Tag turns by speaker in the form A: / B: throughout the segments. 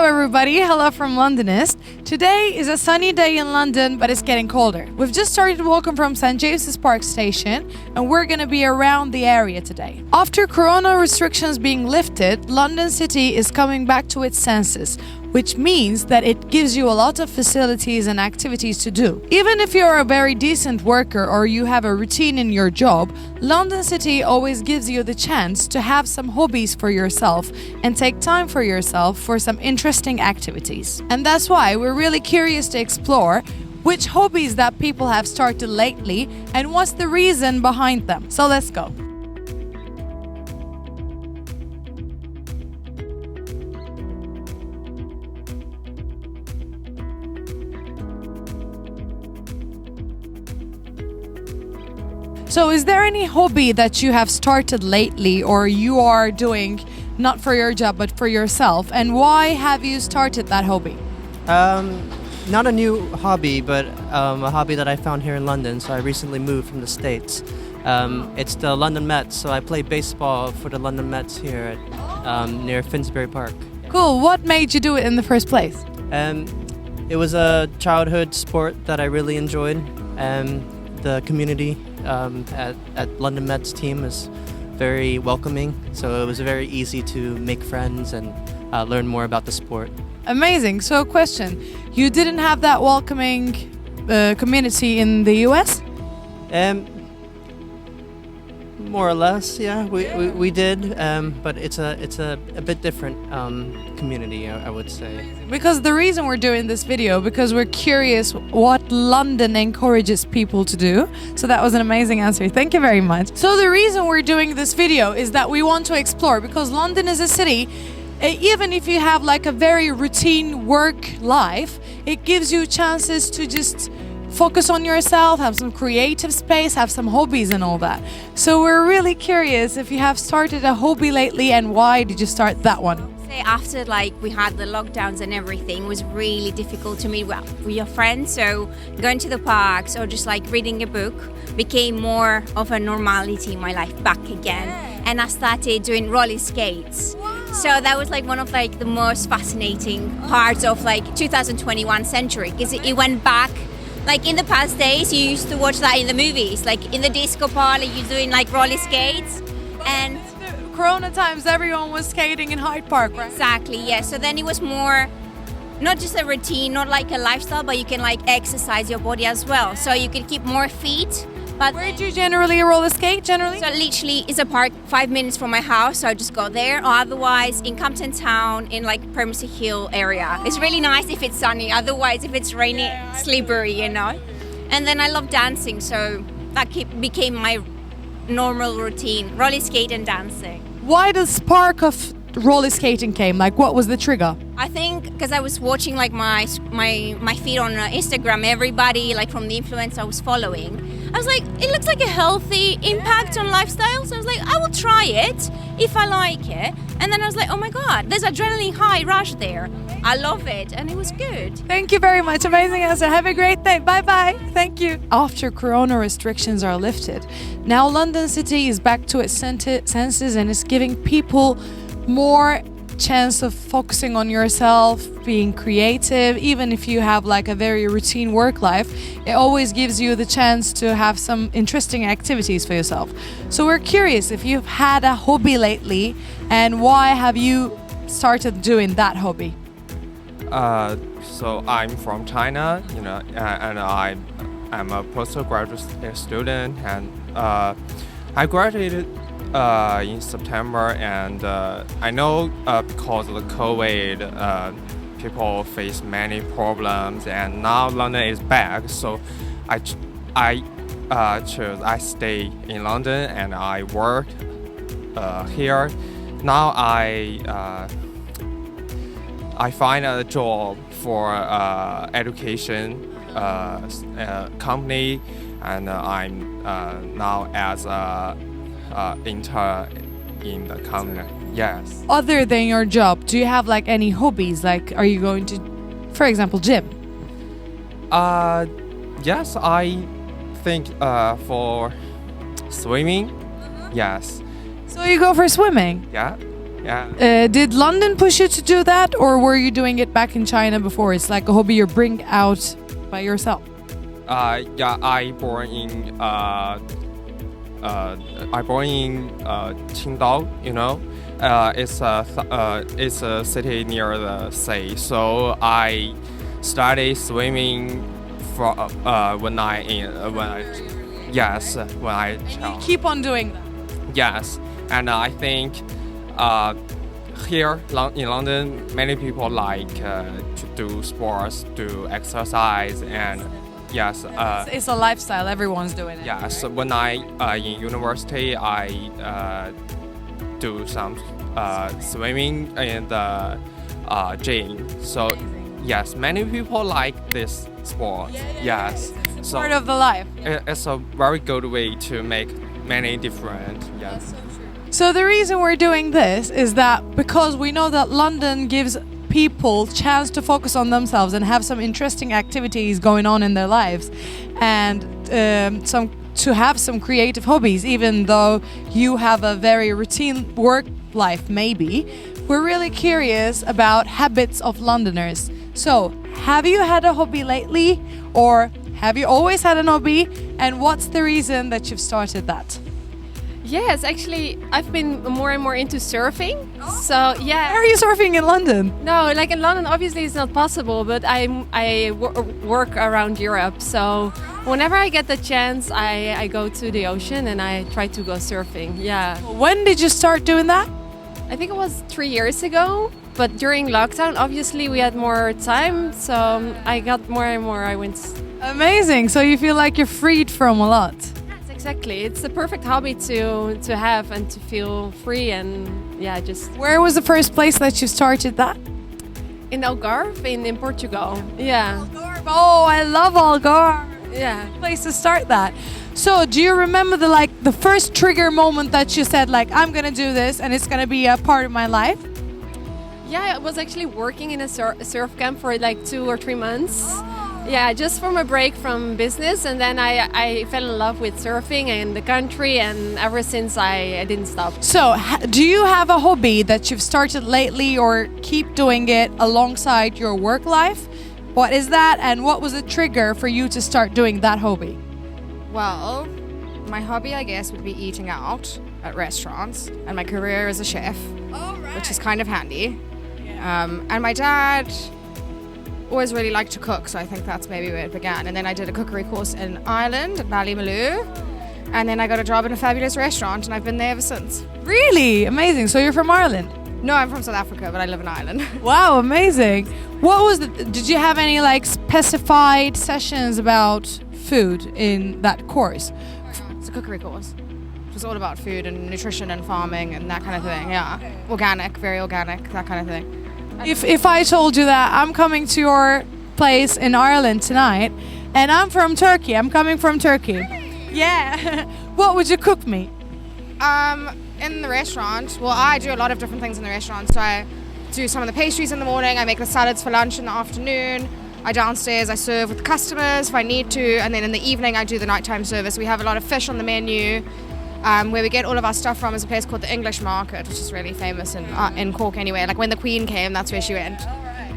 A: Hello everybody, hello from Londonist. Today is a sunny day in London, but it's getting colder. We've just started walking from St. James's Park station and we're going to be around the area today. After corona restrictions being lifted, London City is coming back to its senses, which means that it gives you a lot of facilities and activities to do. Even if you're a very decent worker or you have a routine in your job, London City always gives you the chance to have some hobbies for yourself and take time for yourself for some interesting activities. And that's why we're really curious to explore which hobbies that people have started lately and what's the reason behind them. So let's go. So is there any hobby that you have started lately or you are doing not for your job but for yourself, and why have you started that hobby?
B: Not a new hobby, but a hobby that I found here in London. So I recently moved from the States. It's the London Mets, so I play baseball for the London Mets here at, near Finsbury Park.
A: Cool. What made you do it in the first place?
B: It was a childhood sport that I really enjoyed. The community at London Mets team is very welcoming, so it was very easy to make friends and learn more about the sport.
A: Amazing. So question, you didn't have that welcoming community in the US?
B: More or less, yeah, we did, but it's a bit different community, I would say.
A: Because the reason we're doing this video, because we're curious what London encourages people to do. So that was an amazing answer. Thank you very much. So the reason we're doing this video is that we want to explore, because London is a city, even if you have like a very routine work life, it gives you chances to just focus on yourself, have some creative space, have some hobbies and all that. So we're really curious if you have started a hobby lately and why did you start that one?
C: After we had the lockdowns and everything, it was really difficult to meet with your friends, so going to the parks or just reading a book became more of a normality in my life back again. And I started doing roller skates. So that was one of the most fascinating parts of 2021 century, because it went back. In the past days, you used to watch that in the movies, in the disco party, you're doing roller skates. And
A: Corona times, everyone was skating in Hyde Park, right?
C: Exactly, yeah. So then it was more, not just a routine, not a lifestyle, but you can exercise your body as well. So you can keep more fit. But
A: where do you generally roller skate,
C: So literally, it's a park 5 minutes from my house, so I just go there. Or otherwise, in Campton Town, in Pembrokeshire Hill area. It's really nice if it's sunny. Otherwise, if it's rainy, slippery, And then I love dancing, so that became my normal routine: roller skate and dancing.
A: Why the spark of roller skating came? What was the trigger?
C: I think because I was watching my feed on Instagram, everybody from the influencers I was following. I was it looks like a healthy impact on lifestyle. So I was I will try it if I like it. And then I was oh my God, there's adrenaline high rush there. I love it, and it was good.
A: Thank you very much. Amazing answer. Have a great day. Bye-bye. Thank you. After corona restrictions are lifted, now London City is back to its senses and is giving people more chance of focusing on yourself, being creative. Even if you have a very routine work life, it always gives you the chance to have some interesting activities for yourself. So we're curious if you've had a hobby lately and why have you started doing that hobby?
D: So I'm from China, and I'm a postgraduate student, and I graduated in September, and I know because of the COVID, people face many problems, and now London is back, so I stay in London and I work here. Now I find a job for education company, and I'm now as a intern in the company. Yes.
A: Other than your job, do you have any hobbies? Are you going to, for example, gym?
D: Yes, I think for swimming. Yes.
A: So you go for swimming?
D: Yeah. Yeah.
A: Did London push you to do that, or were you doing it back in China before? It's like a hobby you bring out by yourself.
D: Yeah, I born in Qingdao. It's a city near the sea. So I started swimming for when I child.
A: Keep on doing that.
D: Yes, and I think here in London, many people like to do sports, do exercise, and yes.
A: It's a lifestyle. Everyone's doing it.
D: Yeah. So when I in university, I do some swimming in the gym. So yes, many people like this sport. Yes.
A: It's
D: So
A: part of the life.
D: it's a very good way to make many different. Yes.
A: So the reason we're doing this is that because we know that London gives people chance to focus on themselves and have some interesting activities going on in their lives, and to have some creative hobbies, even though you have a very routine work life. Maybe we're really curious about habits of Londoners. So, have you had a hobby lately, or have you always had an hobby? And what's the reason that you've started that?
E: Yes, actually, I've been more and more into surfing. So yeah.
A: Where are you surfing in London?
E: No, like in London, obviously it's not possible, but I work around Europe. So whenever I get the chance, I go to the ocean and I try to go surfing. Yeah.
A: When did you start doing that?
E: I think it was 3 years ago. But during lockdown, obviously we had more time, so I got more and more. I went.
A: Amazing. So you feel like you're freed from a lot.
E: Yes, exactly. It's the perfect hobby to have and to feel free and yeah, just.
A: Where was the first place that you started that?
E: In Algarve, in Portugal. Yeah.
A: Algarve. Oh, I love Algarve.
E: Yeah.
A: Place to start that. So, do you remember the first trigger moment that you said like, I'm gonna do this and it's gonna be a part of my life?
E: Yeah, I was actually working in a surf camp for like 2 or 3 months. Yeah, just for my break from business, and then I fell in love with surfing and the country, and ever since I didn't stop.
A: So, do you have a hobby that you've started lately or keep doing it alongside your work life? What is that, and what was the trigger for you to start doing that hobby?
F: Well, my hobby, I guess, would be eating out at restaurants, and my career is a chef, which is kind of handy. And my dad always really liked to cook, so I think that's maybe where it began. And then I did a cookery course in Ireland at Ballymaloe, and then I got a job in a fabulous restaurant, and I've been there ever since.
A: Really? Amazing. So you're from Ireland?
F: No, I'm from South Africa, but I live in Ireland.
A: Wow, amazing. Did you have any like specified sessions about food in that course?
F: It's a cookery course. It's all about food and nutrition and farming and that kind of thing. Yeah, organic, very organic, that kind of thing.
A: If I told you that I'm coming to your place in Ireland tonight, and I'm from Turkey, I'm coming from Turkey. Yeah. What would you cook me?
F: In the restaurant, well, I do a lot of different things in the restaurant. So I do some of the pastries in the morning. I make the salads for lunch in the afternoon. I downstairs, I serve with the customers if I need to, and then in the evening I do the nighttime service. We have a lot of fish on the menu. Where we get all of our stuff from is a place called the English Market, which is really famous in Cork anyway. Like when the Queen came, that's where she went.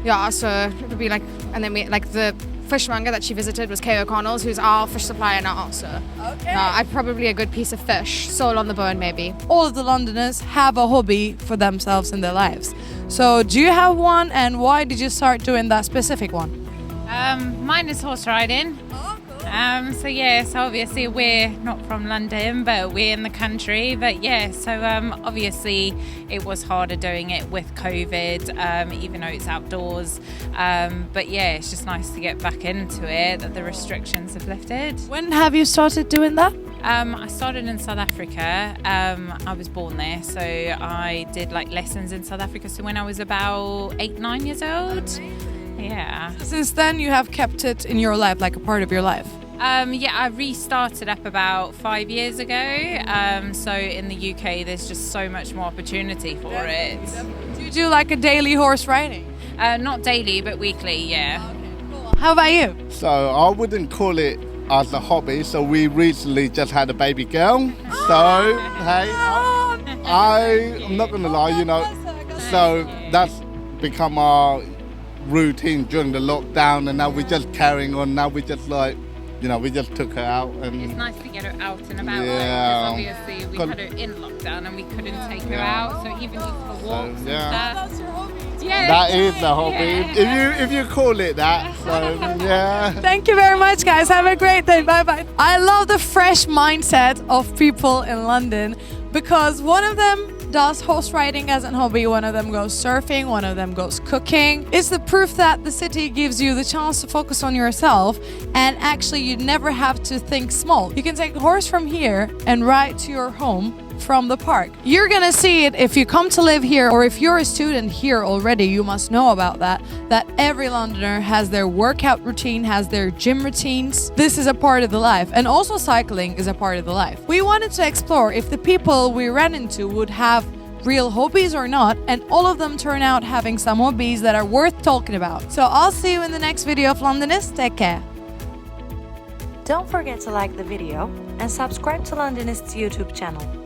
F: Yeah, so it would be like, and then we like the fishmonger that she visited was Kay O'Connell's, who's our fish supplier now. So I'd probably a good piece of fish, sole on the bone maybe.
A: All of the Londoners have a hobby for themselves in their lives. So do you have one, and why did you start doing that specific one?
G: Mine is horse riding. So yes, obviously we're not from London, but we're in the country. But yeah, so obviously it was harder doing it with COVID, even though it's outdoors. But yeah, it's just nice to get back into it, that the restrictions have lifted.
A: When have you started doing that?
G: I started in South Africa. I was born there, so I did like lessons in South Africa. So when I was about 8-9 years old. Yeah.
A: Since then, you have kept it in your life, like a part of your life.
G: Yeah, I restarted up about 5 years ago. So in the UK, there's just so much more opportunity for it.
A: Do you do like a daily horse riding?
G: Not daily, but weekly, yeah.
A: Okay, cool. How about you?
H: So I wouldn't call it as a hobby. So we recently just had a baby girl. So, hey. I'm not gonna lie, so that's become our routine during the lockdown, and now we're just carrying on. Now we just we just took her out, and
G: It's nice to get her out and about.
H: Yeah.
G: Because obviously we had her in lockdown and we couldn't take her out, so even for walks and stuff. Yeah.
H: that is the hobby. If you call it that, so yeah.
A: Thank you very much, guys. Have a great day. Bye bye. I love the fresh mindset of people in London because one of them does horse riding as a hobby, one of them goes surfing, one of them goes cooking. It's the proof that the city gives you the chance to focus on yourself, and actually you never have to think small. You can take a horse from here and ride to your home from the park. You're gonna see it if you come to live here, or if you're a student here already, you must know about that every Londoner has their workout routine, has their gym routines. This is a part of the life, and also cycling is a part of the life. We wanted to explore if the people we ran into would have real hobbies or not, and all of them turn out having some hobbies that are worth talking about. So I'll see you in the next video of Londonist. Take care.
I: Don't forget to like the video and subscribe to Londonist's YouTube channel.